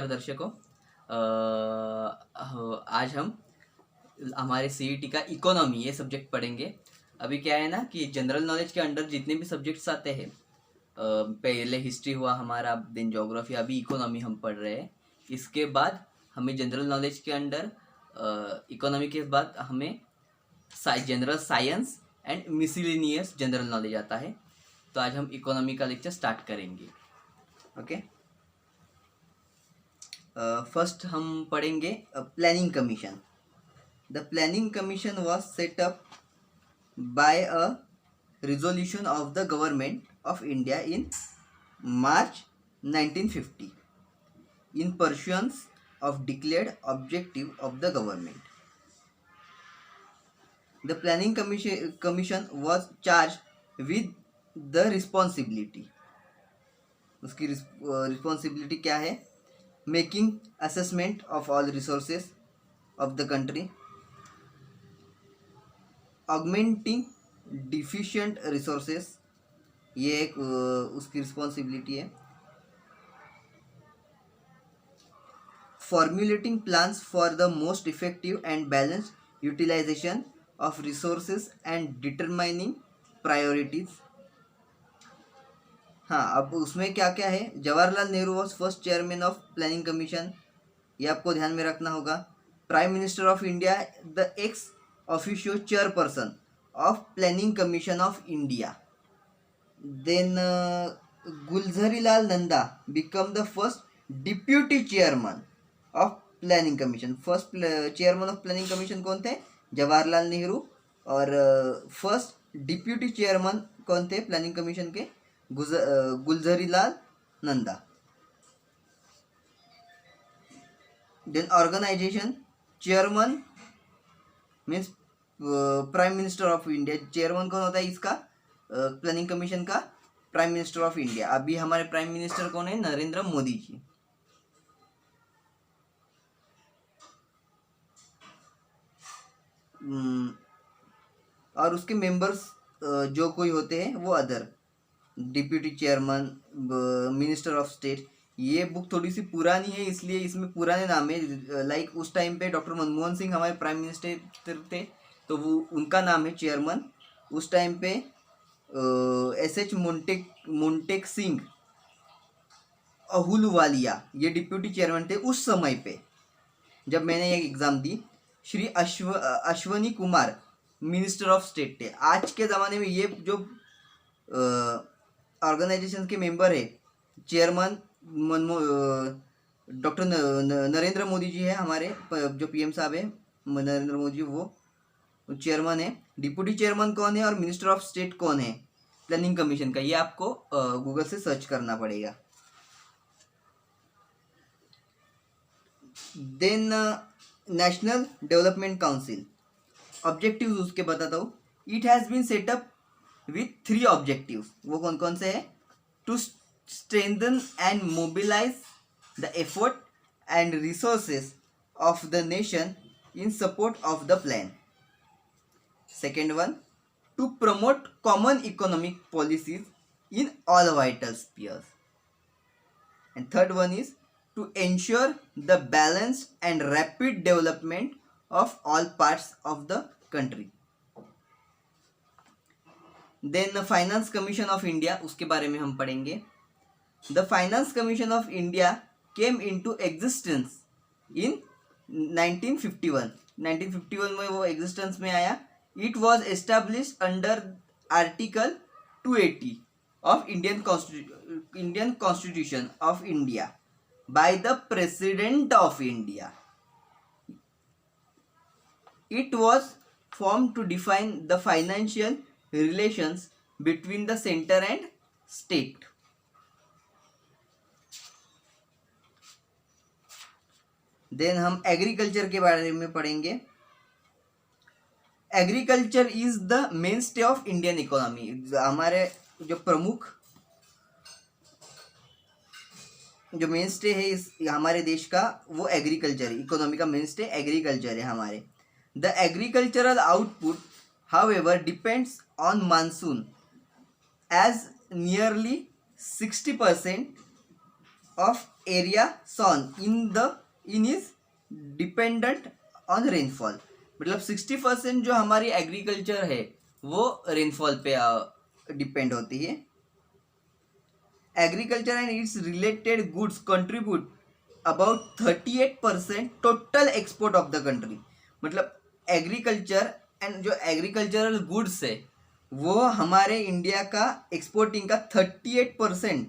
नमस्कार दर्शकों। आज हम हमारे सीईटी का इकोनॉमी ये सब्जेक्ट पढ़ेंगे। अभी क्या है ना कि जनरल नॉलेज के अंडर जितने भी सब्जेक्ट्स आते हैं, पहले हिस्ट्री हुआ हमारा, देन ज्योग्राफी, अभी इकोनॉमी हम पढ़ रहे हैं। इसके बाद हमें जनरल नॉलेज के अंडर इकोनॉमी के बाद हमें general science and miscellaneous general knowledge आता है। तो आज हम इकोनॉमी का लेक्चर स्टार्ट करेंगे। ओके, फर्स्ट हम पढ़ेंगे planning commission. The planning commission was set up by a resolution of the government of India in March 1950 in pursuance of declared objective of the government. The planning commission was charged with the responsibility. उसकी responsibility क्या है? Making assessment of all resources of the country, augmenting deficient resources, ये एक उसकी responsibility है। formulating plans for the most effective and balanced utilization of resources and determining priorities. हाँ, अब उसमें क्या क्या है? Jawaharlal Nehru was first chairman of planning commission, ये आपको ध्यान में रखना होगा। Prime minister of India the ex officio chairperson of planning commission of India. Then Gulzarilal Nanda become the first deputy chairman of planning commission. First chairman of planning commission कौन थे? जवाहरलाल नेहरू। और first deputy chairman कौन थे प्लानिंग कमीशन के? Gulzarilal Nanda. Then organisation, chairman means prime minister of India. Chairman कौन होता है इसका? प्लानिंग कमीशन का? Prime minister of India. अभी हमारे प्राइम मिनिस्टर कौन है? नरेंद्र मोदी जी। और उसके मेंबर्स जो कोई होते हैं वो other, deputy chairman, minister of state. ये बुक थोड़ी सी पुरानी है इसलिए इसमें पुराने नाम है। लाइक उस टाइम पे डॉक्टर मनमोहन सिंह हमारे प्राइम मिनिस्टर थे, तो वो उनका नाम है चेयरमैन। उस टाइम पे एस.एच. मोन्टेक सिंह अहुलवालिया ये डिप्यूटी चेयरमैन थे उस समय पे जब मैंने ये exam the. Shri Ashwani Kumar minister of state थे। आज के ज़माने में ये जो ऑर्गेनाइजेशन के मेंबर है, चेयरमैन डॉक्टर नरेंद्र मोदी जी है, हमारे जो पीएम साहब है नरेंद्र मोदी, वो चेयरमैन है। डिप्यूटी चेयरमैन कौन है और मिनिस्टर ऑफ स्टेट कौन है प्लानिंग कमीशन का, ये आपको गूगल से सर्च करना पड़ेगा। Then national development council, objectives उसके बताता हूँ। It has been set up with 3 objectives. वो कौन कौन से है? To strengthen and mobilise the effort and resources of the nation in support of the plan. Second one, to promote common economic policies in all vital spheres. And third one is to ensure the balanced and rapid development of all parts of the country. Then the Finance Commission of India, उसके बारे में हम पढ़ेंगे। The Finance Commission of India came into existence in 1951. 1951 में वो existence में आया। It was established under Article 280 of Indian Constitution of India by the President of India. It was formed to define the financial relations between the center and state. Then हम agriculture के बारे में पढ़ेंगे। Agriculture is the main stay of Indian economy. हमारे जो प्रमुख जो main stay है इस हमारे देश का, वो एग्रीकल्चर है। इकोनॉमी का मेन स्टे एग्रीकल्चर है हमारे। The agricultural output however depends on monsoon as nearly 60% of area sown in is dependent on rainfall. मतलब 60% जो हमारी एग्रीकल्चर है वो रेनफॉल पे डिपेंड होती है. Agriculture and it's related goods contribute about 38% total export of the country. मतलब agriculture and जो एग्रीकल्चरल गुड्स है वो हमारे इंडिया का एक्सपोर्टिंग का 38%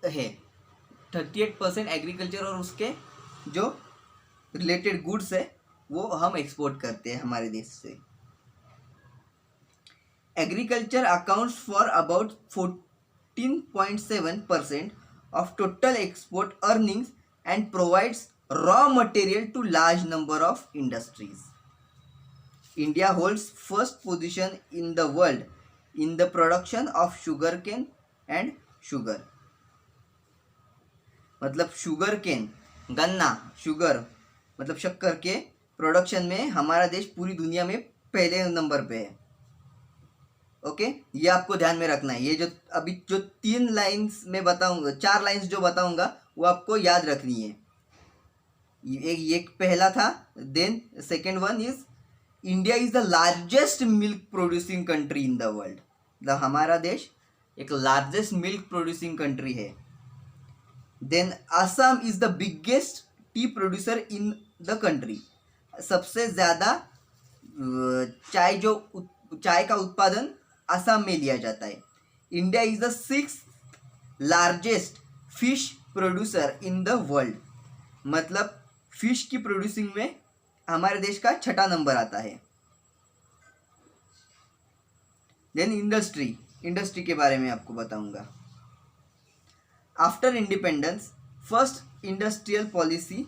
है. 38% एग्रीकल्चर और उसके जो रिलेटेड गुड्स है वो हम एक्सपोर्ट करते हैं हमारे देश से. Agriculture accounts for about 14.7% of total export earnings and provides raw material to large number of industries. India holds first position in the world in the production of sugarcane and sugar. मतलब sugar cane गन्ना sugar मतलब शक्कर के production में हमारा देश पूरी दुनिया में पहले नंबर पे है. ओके ये आपको ध्यान में रखना है. ये जो अभी जो 3 लाइंस में बताऊंगा 4 लाइंस जो बताऊंगा वो आपको याद रखनी है. एक पहला था. Then second one is India is the largest milk producing country in the world. मतलब हमारा देश एक लार्जेस्ट मिल्क प्रोड्यूसिंग कंट्री है. Then Assam is the biggest tea producer in the country. सबसे ज़्यादा चाय का उत्पादन असम में लिया जाता है. India is the 6th largest fish producer in the world. मतलब फिश की प्रोड्यूसिंग में हमारे देश का 6ठा नंबर आता है. देन इंडस्ट्री के बारे में आपको बताऊंगा. After independence first industrial policy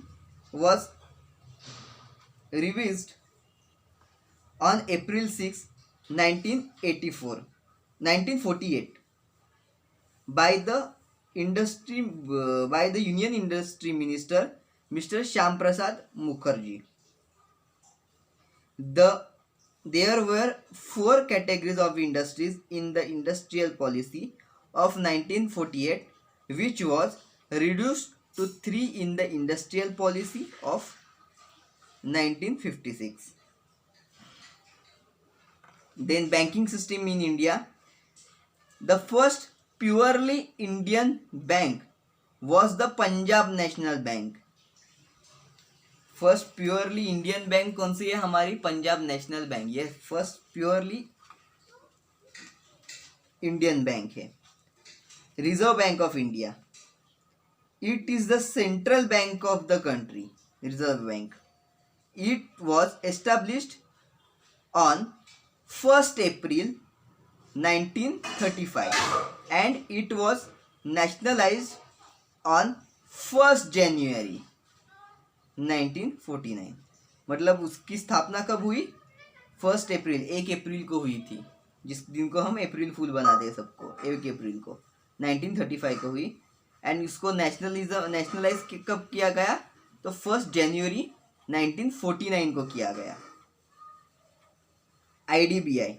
was revised on April 6, 1948 by the Union Industry Minister Mr. Shyam Prasad Mukherjee. There were 4 categories of industries in the industrial policy of 1948, which was reduced to 3 in the industrial policy of 1956. Then banking system in India. The first purely Indian bank was the Punjab National Bank. First purely Indian bank कौन सी है? हमारी Punjab national bank. ये first purely Indian bank है. Reserve bank of India. It is the central bank of the country. Reserve bank. It was established on 1st April 1935 and it was nationalized on 1st January 1949. मतलब उसकी स्थापना कब हुई? 1 अप्रैल को हुई थी, जिस दिन को हम अप्रैल फूल बनाते हैं सबको. 1 अप्रैल को 1935 को हुई. एंड इसको नेशनलाइज कब किया गया? तो 1 जनवरी 1949 को किया गया. IDBI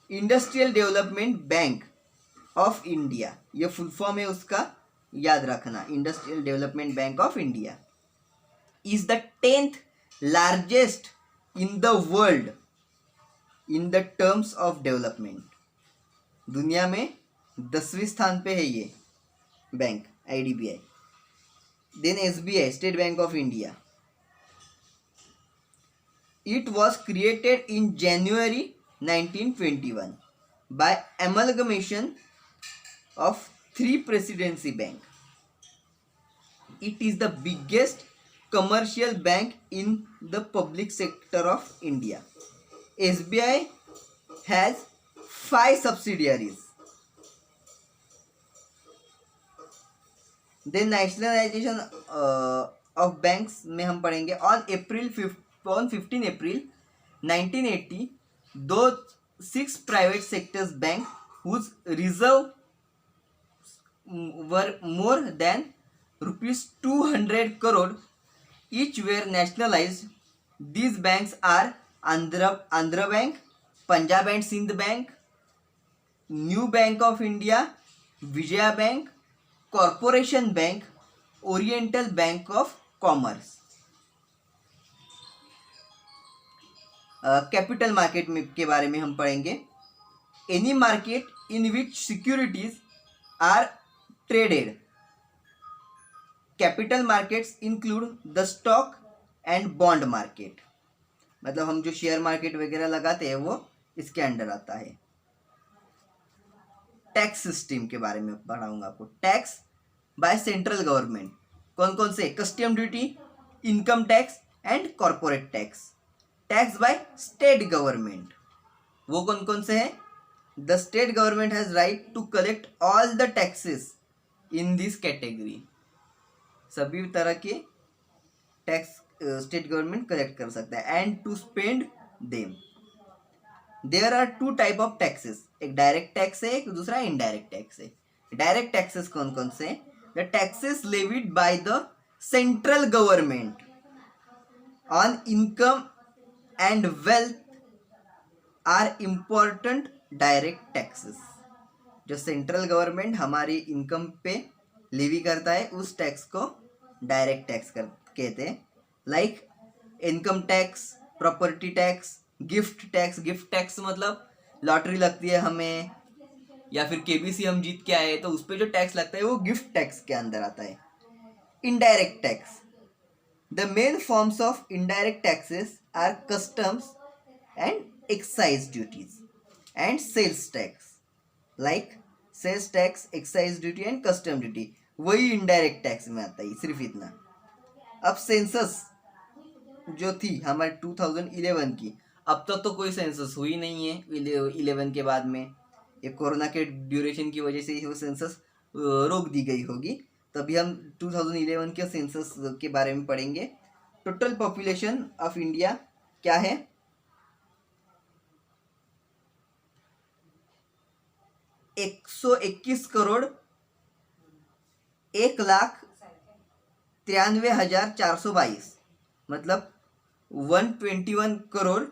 industrial development bank of India. ये फुल फॉर्म है उसका, याद रखना. Industrial development bank of India is the 10th largest in the world in the terms of development. दुनिया में 10वें स्थान पे है ये bank IDBI. Then SBI state bank of India. It was created in January 1921 by amalgamation of 3 presidency bank. It is the biggest commercial bank in the public sector of India. SBI has 5 subsidiaries. Then nationalization of banks में हम पढ़ेंगे. On 15 April 1980, those 6 private sectors bank whose reserves were more than rupees 200 crore each were nationalized. These banks are Andhra Bank, Punjab and Sindh Bank, New Bank of India, Vijaya Bank, corporation bank, oriental bank of commerce. Capital market में के बारे में हम पढ़ेंगे। Any market in which securities are traded. Capital markets include the stock and bond market, मतलब हम जो share market वगैरह लगाते हैं वो इसके अंडर आता है। टैक्स सिस्टम के बारे में पढ़ाऊंगा आपको। टैक्स बाय सेंट्रल गवर्नमेंट कौन कौन से? Custom duty, income tax and corporate tax. Tax by state government वो कौन कौन से हैं? The state government has right to collect all the taxes in this category. सभी तरह के टैक्स स्टेट गवर्नमेंट कलेक्ट कर सकता है and to spend them. There are two type of taxes, एक डायरेक्ट टैक्स है, एक दूसरा इनडायरेक्ट टैक्स है। डायरेक्ट टैक्सेस कौन कौन से? The taxes levied by the central government on income and wealth are important direct taxes. जो central government हमारी इनकम पे लेवी करता है उस टैक्स को डायरेक्ट टैक्स कहते हैं। Like income tax, property tax, gift tax. Gift tax मतलब लॉटरी लगती है हमें या फिर केबीसी हम जीत के आए तो उस पर जो टैक्स लगता है वो गिफ्ट टैक्स के अंदर आता है। Indirect tax, the main forms of indirect taxes are customs and excise duties and sales tax. Like sales tax, excise duty and custom duty, वही इनडायरेक्ट टैक्स में आता है, सिर्फ इतना। अब सेंसस जो थी हमारे 2011 की, अब तक तो कोई सेंसस हुई नहीं है 11 के बाद में। ये कोरोना के ड्यूरेशन की वजह से वो सेंसस रोक दी गई होगी। तभी हम 2011 के सेंसस के बारे में पढ़ेंगे। टोटल पॉपुलेशन ऑफ इंडिया क्या है? 121 करोड़ 1,93,422, मतलब 121 करोड़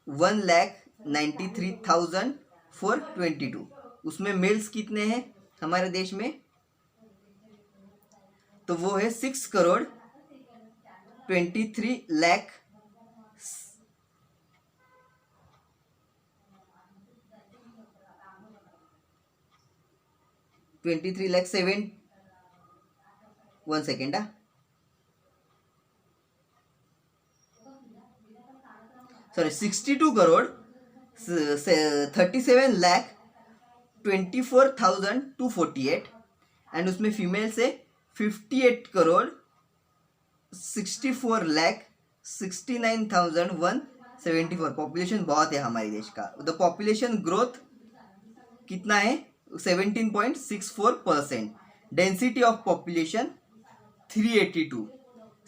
1,93,422। उसमें मेल्स कितने हैं हमारे देश में? तो वो है 6 crore 23 lakh 7 1 second. Sorry 62 crore 37 lakh 24,248 and उसमें फीमेल से 58 करोड़ 64 लाख 69,174। पॉपुलेशन बहुत है हमारे देश का। द पॉपुलेशन ग्रोथ कितना है? 17.64%। Density of population 382।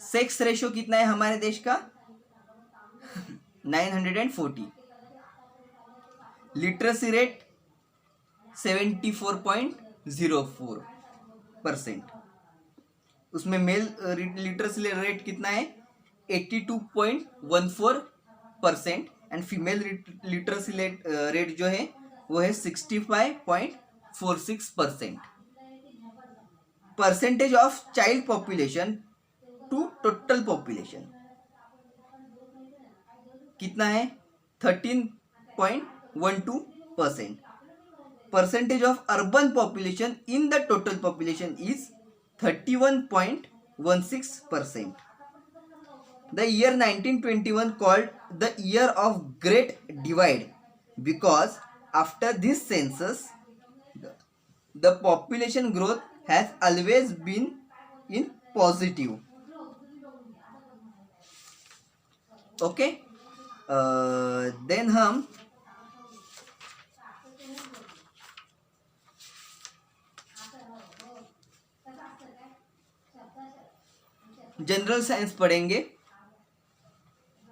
Sex ratio कितना है हमारे देश का? 940। Literacy rate 74.04%। उसमें मेल लिटरेसी रेट कितना है? 82.14% एंड फीमेल लिटरेसी रेट जो है वो है 65.46%। Percentage of child population to total population कितना है? 13.12%। Percentage of urban population in the total population is 31.16%. The year 1921 called the year of Great Divide because after this census the population growth has always been in positive. Okay, then हम general science पढ़ेंगे।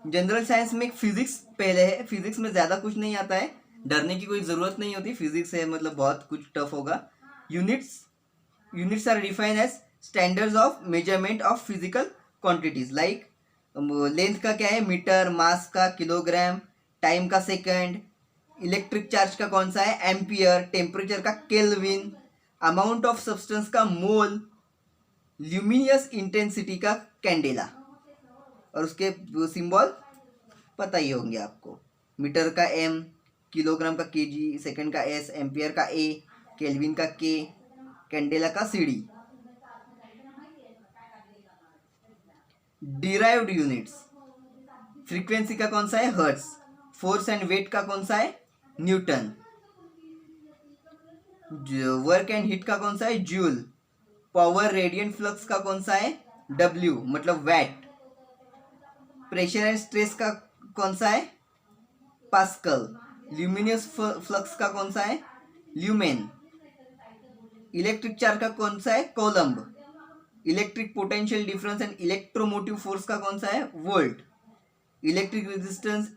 General science में physics पहले है। Physics में ज़्यादा कुछ नहीं आता है, डरने की कोई ज़रूरत नहीं होती। फिजिक्स है मतलब बहुत कुछ टफ होगा। Units are defined as standards of measurement of physical quantities. Like length का क्या है? मीटर, मास का किलोग्राम, टाइम का सेकंड, इलेक्ट्रिक चार्ज का कौन सा है? एम्पियर, टेम्परेचर का केल्विन, अमाउंट ऑफ सब्सटेंस का मोल, ल्यूमिनियस इंटेंसिटी का कैंडेला, और उसके सिंबल पता ही होंगे आपको, मीटर का एम, किलोग्राम का केजी, सेकंड का एस, एम्पियर का ए, केल्विन का के, कैंडेला का सीडी। डिराइव्ड यूनिट्स, फ्रीक्वेंसी का कौन सा है, हर्ट्ज, फोर्स एंड वेट का कौन सा है, न्यूटन, वर्क एंड हीट का कौन सा है, जूल, पावर रेडियंट फ्लक्स का कौन सा है, डब्ल्यू मतलब वैट, प्रेशर एंड स्ट्रेस का कौन सा है, पास्कल, ल्यूमिनियस फ्लक्स का कौन सा है, ल्यूमेन, इलेक्ट्रिक चार्ज का कौन सा है, coulomb, electric potential difference and electromotive force का कौन सा है, volt, electric resistance,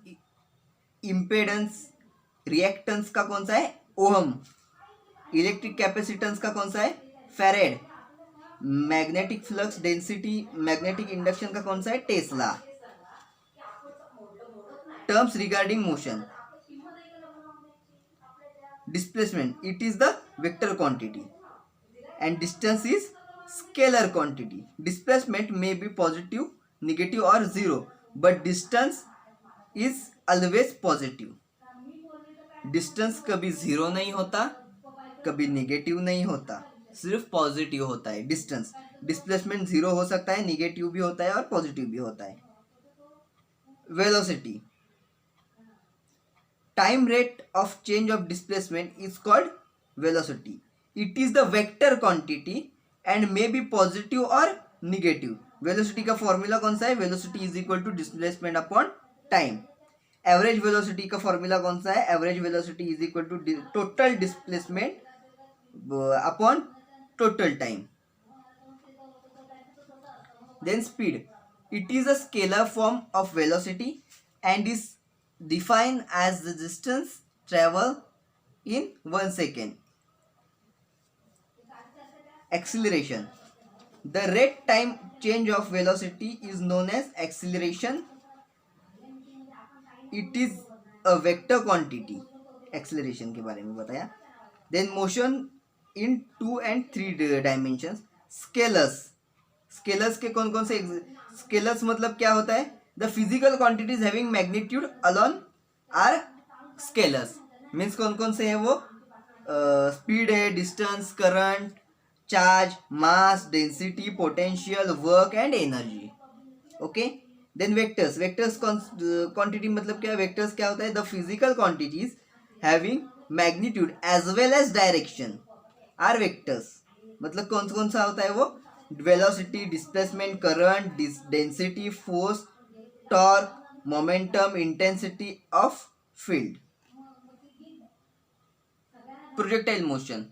impedance, reactance का कौन सा है, ओहम, इलेक्ट्रिक कैपेसिटेंस का कौन सा है, farad, magnetic flux density, magnetic induction का कौन सा है, Tesla. Terms regarding motion, displacement, it is the vector quantity, and distance is scalar quantity. Displacement may be positive, negative or zero, but distance is always positive. Distance कभी zero नहीं होता, कभी negative नहीं होता, सिर्फ पॉजिटिव होता है distance. Displacement zero हो सकता है, नेगेटिव भी होता है और पॉजिटिव भी होता है। Velocity, time rate of change of displacement is called velocity. It is the vector quantity and may be positive or negative. Velocity का फॉर्मूला कौन सा है, velocity is equal to displacement upon time. Average velocity का formula कौन सा है, average velocity is equal to total displacement upon total time. Then speed, it is a scalar form of velocity and is defined as the distance traveled in 1 second. Acceleration, the rate time change of velocity is known as acceleration. It is a vector quantity. Acceleration के बारे में बताया. Then motion in 2 and 3 dimensions. Scalars, scalars के कौन कौन से, scalars मतलब क्या होता है, the physical quantities having magnitude alone are scalars, means कौन कौन से हैं वो, स्पीड है, distance, current, charge, mass, density, potential, work and energy. Okay. Then vectors, vectors quantity मतलब क्या है, वेक्टर्स क्या होता है, the physical quantities having magnitude as well as direction are vectors. मतलब कौन सा होता है वो, velocity, displacement, current, density, force, torque, momentum, intensity of field. Projectile motion,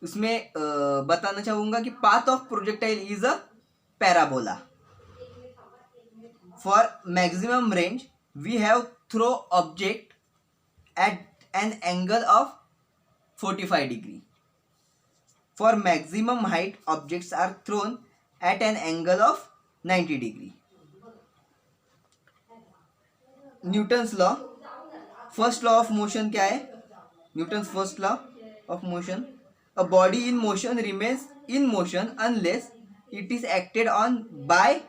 उसमें बताना चाहूंगा कि path of projectile is a parabola. For maximum range we have throw object at an angle of 45 degree. For maximum height, objects are thrown at an angle of 90 degree. Newton's law, first law of motion क्या है, Newton's first law of motion, a body in motion remains in motion unless it is acted on by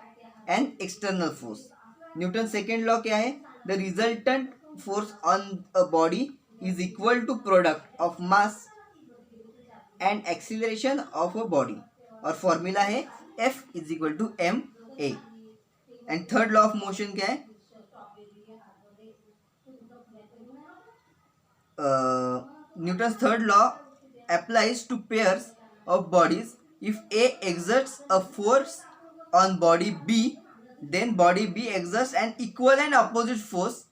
an external force. Newton's second law क्या है, the resultant force on a body is equal to product of mass and acceleration of a body, और formula है F is equal to ma. And third law of motion क्या है, Newton's third law applies to pairs of bodies. If A exerts a force on body B, then body B exerts an equal and opposite force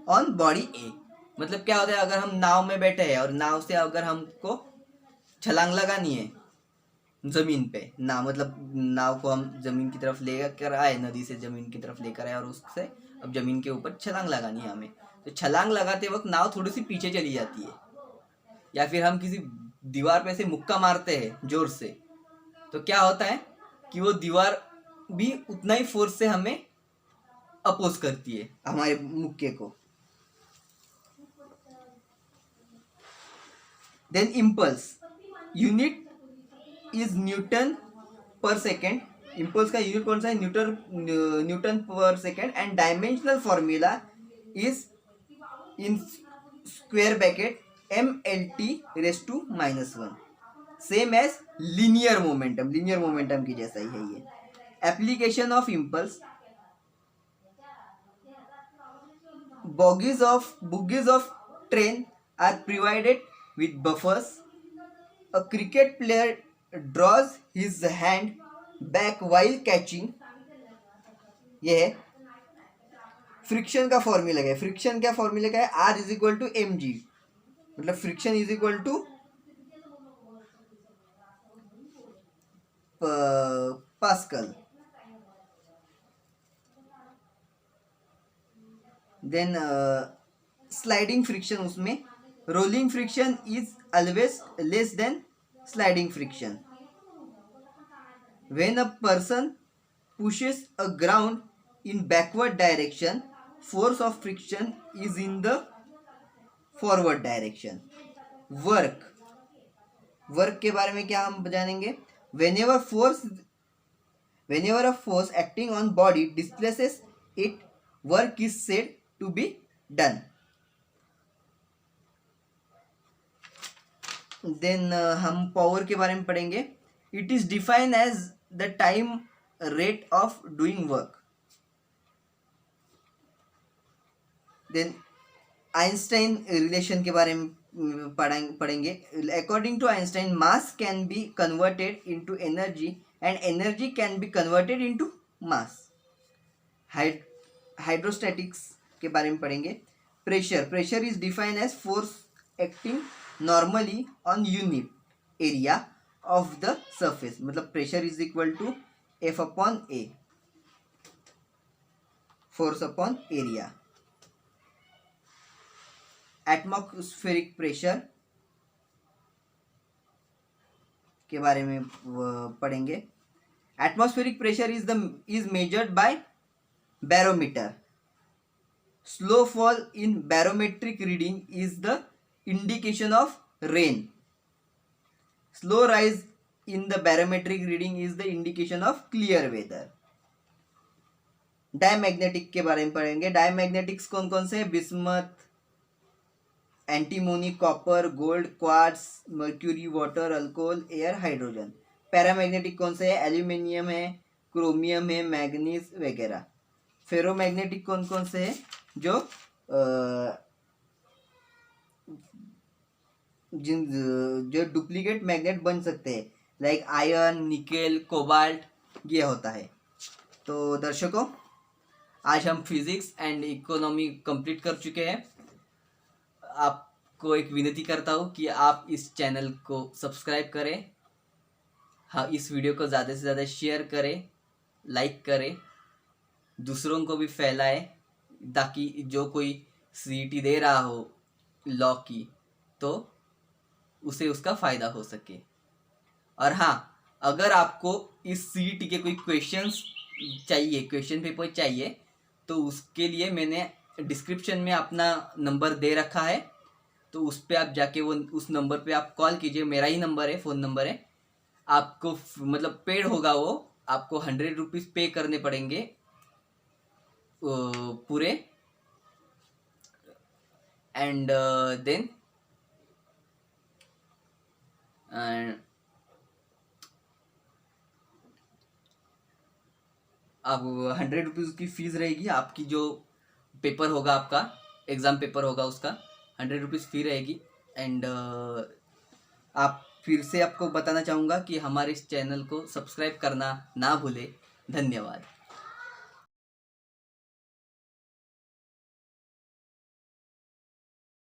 on body A. मतलब क्या होता है, अगर हम नाव में बैठे हैं और नाव से अगर हमको छलांग लगानी है जमीन पे, मतलब नाव को हम जमीन की तरफ लेकर आए, नदी से जमीन की तरफ लेकर आए और उससे अब जमीन के ऊपर छलांग लगानी है हमें, तो छलांग लगाते वक्त नाव थोड़ी सी पीछे चली जाती है, या फिर हम किसी दीवार पे से मुक्का मारते हैं जोर से, तो क्या होता है कि वो दीवार भी उतना ही फोर्स से हमें अपोज करती है, हमारे मुक्के को. Then impulse, unit is newton per second, impulse का यूनिट कौन सा है, newton per second, and dimensional formula is in square bracket mlt⁻⁻1, same as linear momentum की जैसा ही है ये. Application of impulse, bogies of train are provided with buffers. A cricket player draws his hand back while catching. ये है friction का formula क्या है, फ्रिक्शन का फॉर्मूला क्या है, R is equal to mg, मतलब friction is equal to pascal. Then sliding friction, उसमें rolling friction is always less than sliding friction. When a person pushes a ground in backward direction, force of friction is in the forward direction. Work के बारे में क्या हम जानेंगे, whenever a force acting on body displaces it, work is said to be done. Then हम power के बारे में पढ़ेंगे. It is defined as the time rate of doing work. Then Einstein relation के बारे में पढ़ेंगे. According to Einstein, mass can be converted into energy and energy can be converted into mass. Hydrostatics के बारे में पढ़ेंगे. Pressure is defined as force acting normally on unit area of the surface, मतलब pressure is equal to F upon A, force upon area. Atmospheric pressure के बारे में पढ़ेंगे. Atmospheric pressure is measured by barometer. Slow fall in barometric reading is the indication of rain. Slow rise in the barometric reading is the indication of clear weather. Diamagnetic के बारे में पढ़ेंगे. डायमैग्नेटिक्स कौन कौन से हैं, bismuth, antimony, copper, gold, quartz, mercury, water, alcohol, air, hydrogen. Paramagnetic कौन से है, एल्यूमिनियम है, क्रोमियम है, मैग्नीज वगैरह. फेरोमैग्नेटिक कौन कौन से है, जो डुप्लीकेट मैग्नेट बन सकते हैं, लाइक आयरन, निकेल, कोबाल्ट, ये होता है. तो दर्शकों, आज हम फिजिक्स एंड इकोनॉमी कंप्लीट कर चुके हैं. आपको एक विनती करता हूँ कि आप इस चैनल को सब्सक्राइब करें. हाँ, इस वीडियो को ज़्यादा से ज़्यादा शेयर करें, लाइक करें, दूसरों को भी फैलाएं, ताकि जो कोई CET दे रहा हो लॉ की, तो उसे उसका फ़ायदा हो सके. और हाँ, अगर आपको इस CET के कोई क्वेश्चंस चाहिए, क्वेश्चन पेपर चाहिए, तो उसके लिए मैंने डिस्क्रिप्शन में अपना नंबर दे रखा है. तो उस पर आप जाके उस नंबर पे आप कॉल कीजिए. मेरा ही नंबर है, फ़ोन नंबर है. आपको मतलब पेड होगा, वो आपको 100 रुपीज़ पे करने पड़ेंगे पूरे. एंड देन अब 100 रुपीज़ की फीस रहेगी. आपकी जो पेपर होगा, आपका एग्ज़ाम पेपर होगा, उसका 100 रुपीज़ फी रहेगी. एंड आप फिर से आपको बताना चाहूँगा कि हमारे इस चैनल को सब्सक्राइब करना ना भूले. धन्यवाद.